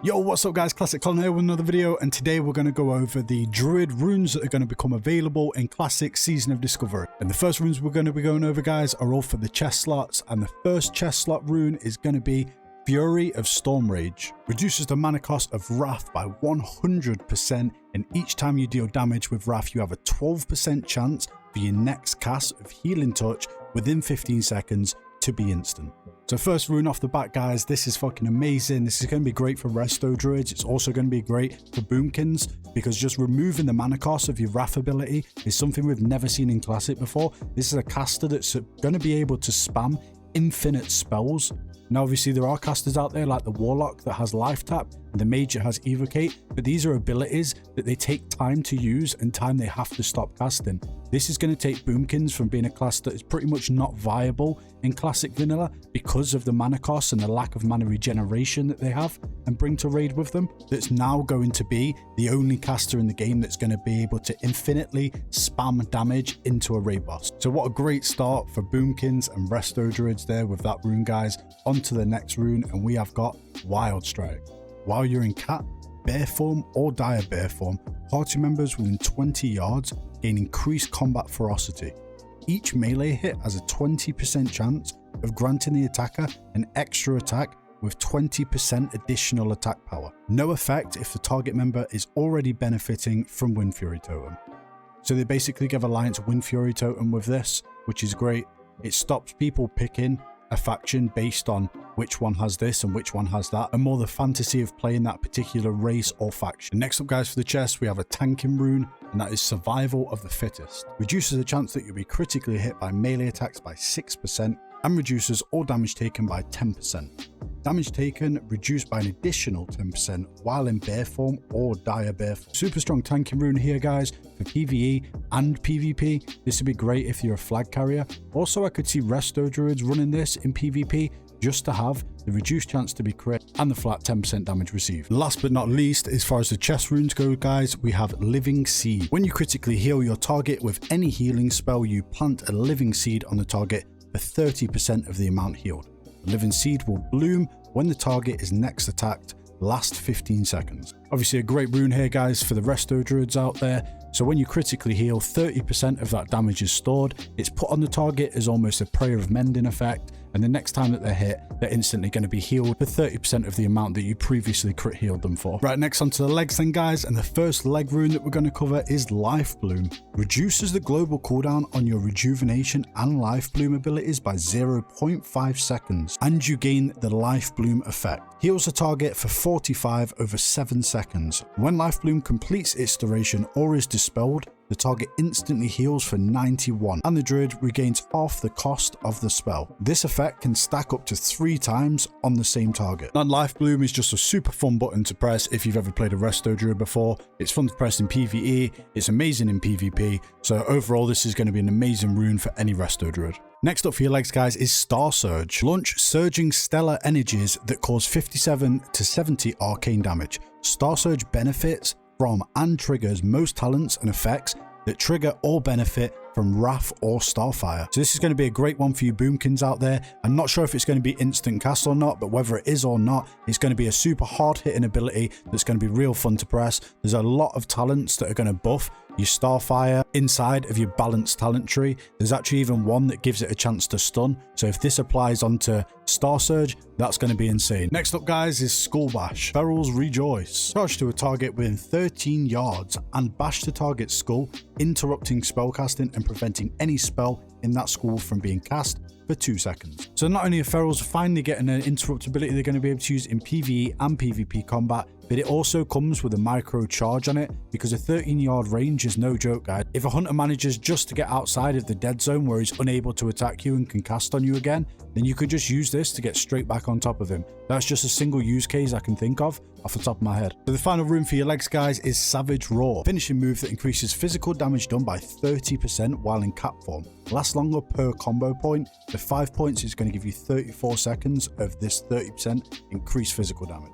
Yo, what's up guys, Classic Colin here with another video, and today we're going to go over the Druid runes that are going to become available in Classic Season of Discovery. And the first runes we're going to be going over, guys, are all for the chest slots, and the first chest slot rune is going to be Fury of Storm Rage. Reduces the mana cost of Wrath by 100%, and each time you deal damage with Wrath, you have a 12% chance for your next cast of Healing Touch within 15 seconds to be instant. So first rune off the bat, guys, this is fucking amazing. This is going to be great for Resto Druids. It's also going to be great for Boomkins, because just removing the mana cost of your Wrath ability is something we've never seen in Classic before. This is a caster that's going to be able to spam infinite spells. Now obviously there are casters out there like the Warlock that has Life Tap, and the Mage that has Evocate, but these are abilities that they take time to use and time they have to stop casting. This is going to take Boomkins from being a class that is pretty much not viable in Classic Vanilla because of the mana costs and the lack of mana regeneration that they have and bring to raid with them. That's now going to be the only caster in the game that's going to be able to infinitely spam damage into a raid boss. So what a great start for Boomkins and Resto Druids there with that rune, guys. On to the next rune, and we have got Wild Strike. While you're in cat, bear form, or dire bear form, party members within 20 yards gain increased combat ferocity. Each melee hit has a 20% chance of granting the attacker an extra attack with 20% additional attack power. No effect if the target member is already benefiting from Wind Fury Totem. So they basically give Alliance Wind Fury Totem with this, which is great. It stops people picking a faction based on which one has this and which one has that, and more the fantasy of playing that particular race or faction. Next up, guys, for the chest, we have a tanking rune, and that is Survival of the Fittest. Reduces the chance that you'll be critically hit by melee attacks by 6%, and reduces all damage taken by 10%. Damage taken reduced by an additional 10% while in bear form or dire bear form. Super strong tanking rune here, guys, for PvE and PvP. This would be great if you're a flag carrier. Also, I could see Resto Druids running this in PvP just to have the reduced chance to be crit and the flat 10% damage received. Last but not least, as far as the chest runes go, guys, we have Living Seed. When you critically heal your target with any healing spell, you plant a living seed on the target for 30% of the amount healed. The living seed will bloom when the target is next attacked, last 15 seconds. Obviously a great rune here, guys, for the Resto Druids out there. So when you critically heal, 30% of that damage is stored. It's put on the target as almost a Prayer of Mending effect, and the next time that they're hit, they're instantly going to be healed for 30% of the amount that you previously crit healed them for. Right, next onto the legs then, guys, and the first leg rune that we're going to cover is Life Bloom. Reduces the global cooldown on your Rejuvenation and Life Bloom abilities by 0.5 seconds, and you gain the Life Bloom effect. Heals the target for 45 over 7 seconds. When Life Bloom completes its duration or is dispelled, the target instantly heals for 91, and the Druid regains half the cost of the spell. This effect can stack up to 3 times on the same target. And Life Bloom is just a super fun button to press if you've ever played a Resto Druid before. It's fun to press in PvE, it's amazing in PvP, so overall this is going to be an amazing rune for any Resto Druid. Next up for your legs, guys, is Star Surge. Launch surging stellar energies that cause 57 to 70 arcane damage. Star Surge benefits from and triggers most talents and effects that trigger or benefit from Wrath or Starfire. So this is going to be a great one for you Boomkins out there. I'm not sure if it's going to be instant cast or not, but whether it is or not, it's going to be a super hard hitting ability that's going to be real fun to press. There's a lot of talents that are going to buff your Starfire inside of your balanced talent tree. There's actually even one that gives it a chance to stun. So if this applies onto Star Surge, that's going to be insane. Next up, guys, is Skull Bash. Ferals Rejoice. Charge to a target within 13 yards and bash the target's skull, interrupting spellcasting and preventing any spell in that skull from being cast for 2 seconds. So not only are Ferals finally getting an interruptibility they're going to be able to use in PvE and PvP combat, but it also comes with a micro charge on it, because a 13-yard range is no joke, guys. If a hunter manages just to get outside of the dead zone where he's unable to attack you and can cast on you again, then you could just use this to get straight back on top of him. That's just a single use case I can think of off the top of my head. So the final rune for your legs, guys, is Savage Roar. Finishing move that increases physical damage done by 30% while in cap form. Lasts longer per combo point. For 5 points, it's going to give you 34 seconds of this 30% increased physical damage.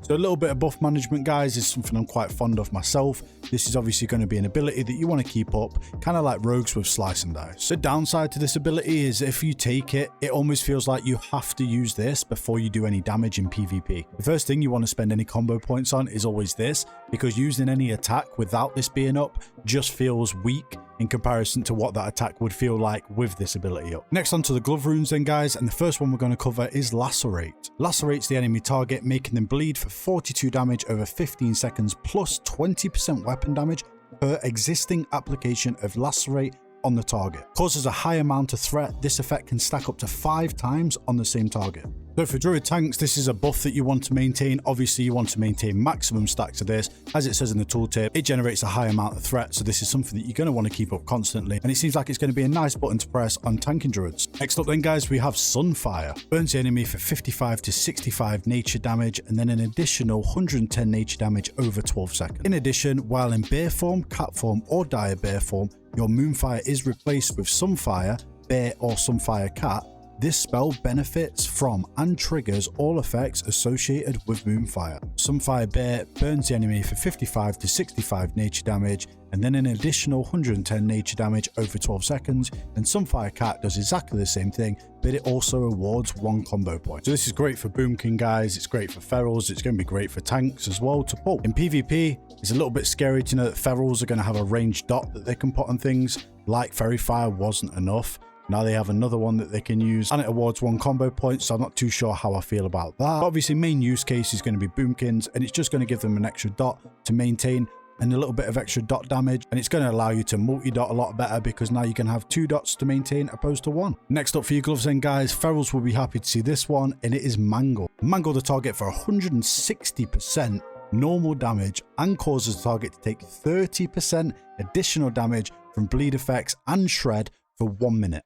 So a little bit of buff management, guys, is something I'm quite fond of myself. This is obviously going to be an ability that you want to keep up, kind of like rogues with slice and dice. The downside to this ability is if you take it, it almost feels like you have to use this before you do any damage in PvP. The first thing you want to spend any combo points on is always this, because using any attack without this being up just feels weak in comparison to what that attack would feel like with this ability up. Next on to the glove runes then, guys, and the first one we're going to cover is Lacerate. Lacerates the enemy target, making them bleed for 42 damage over 15 seconds plus 20% weapon damage per existing application of Lacerate on the target. Causes a high amount of threat. This effect can stack up to 5 times on the same target. So for Druid tanks, this is a buff that you want to maintain. Obviously, you want to maintain maximum stacks of this. As it says in the tooltip, it generates a high amount of threat, so this is something that you're going to want to keep up constantly, and it seems like it's going to be a nice button to press on tanking Druids. Next up then, guys, we have Sunfire. Burns the enemy for 55 to 65 nature damage, and then an additional 110 nature damage over 12 seconds. In addition, while in bear form, cat form, or dire bear form, your Moonfire is replaced with Sunfire, bear, or Sunfire cat. This spell benefits from and triggers all effects associated with Moonfire. Sunfire Bear burns the enemy for 55 to 65 nature damage, and then an additional 110 nature damage over 12 seconds, and Sunfire Cat does exactly the same thing, but it also awards 1 combo point. So this is great for Boomkin, guys, it's great for Ferals, it's going to be great for tanks as well to pull. In PvP, it's a little bit scary to know that Ferals are going to have a ranged dot that they can put on things, like Fairy Fire wasn't enough. Now they have another one that they can use, and it awards 1 combo point, so I'm not too sure how I feel about that. But obviously, main use case is going to be Boomkins, and it's just going to give them an extra dot to maintain and a little bit of extra dot damage, and it's going to allow you to multi-dot a lot better because now you can have 2 dots to maintain opposed to 1. Next up for your gloves then, guys, Ferals will be happy to see this one, and it is Mangle. Mangle the target for 160% normal damage and causes the target to take 30% additional damage from bleed effects and shred for 1 minute.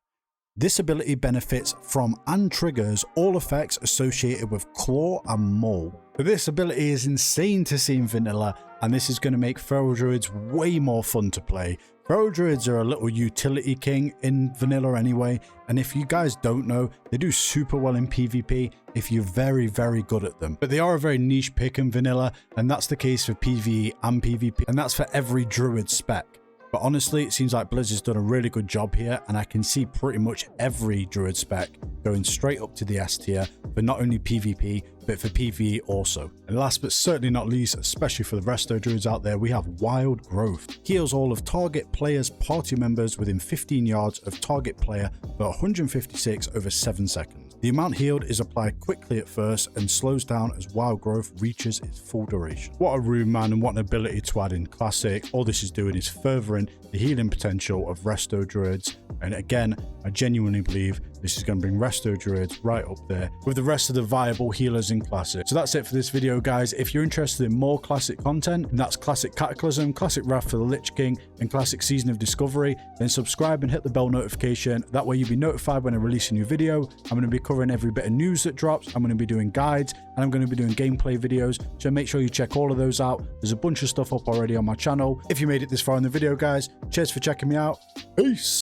This ability benefits from and triggers all effects associated with claw and maul. But this ability is insane to see in vanilla, and this is going to make Feral Druids way more fun to play. Feral Druids are a little utility king in vanilla anyway, and if you guys don't know, they do super well in PvP if you're very, very good at them. But they are a very niche pick in vanilla, and that's the case for PvE and PvP, and that's for every Druid spec. But honestly, it seems like Blizzard's done a really good job here, and I can see pretty much every Druid spec going straight up to the S tier for not only PvP, but for PvE also. And last but certainly not least, especially for the resto Druids out there, we have Wild Growth. Heals all of target players' party members within 15 yards of target player for 156 over 7 seconds. The amount healed is applied quickly at first and slows down as Wild Growth reaches its full duration. What a rune, man, and what an ability to add in Classic. All this is doing is furthering the healing potential of Resto Druids, and again, I genuinely believe this is going to bring Resto Druids right up there with the rest of the viable healers in Classic. So that's it for this video, guys. If you're interested in more Classic content, and that's Classic Cataclysm, Classic Wrath for the Lich King, and Classic Season of Discovery, then subscribe and hit the bell notification. That way you'll be notified when I release a new video. I'm going to be covering every bit of news that drops. I'm going to be doing guides, and I'm going to be doing gameplay videos, so make sure you check all of those out. There's a bunch of stuff up already on my channel. If you made it this far in the video, guys, cheers for checking me out. Peace.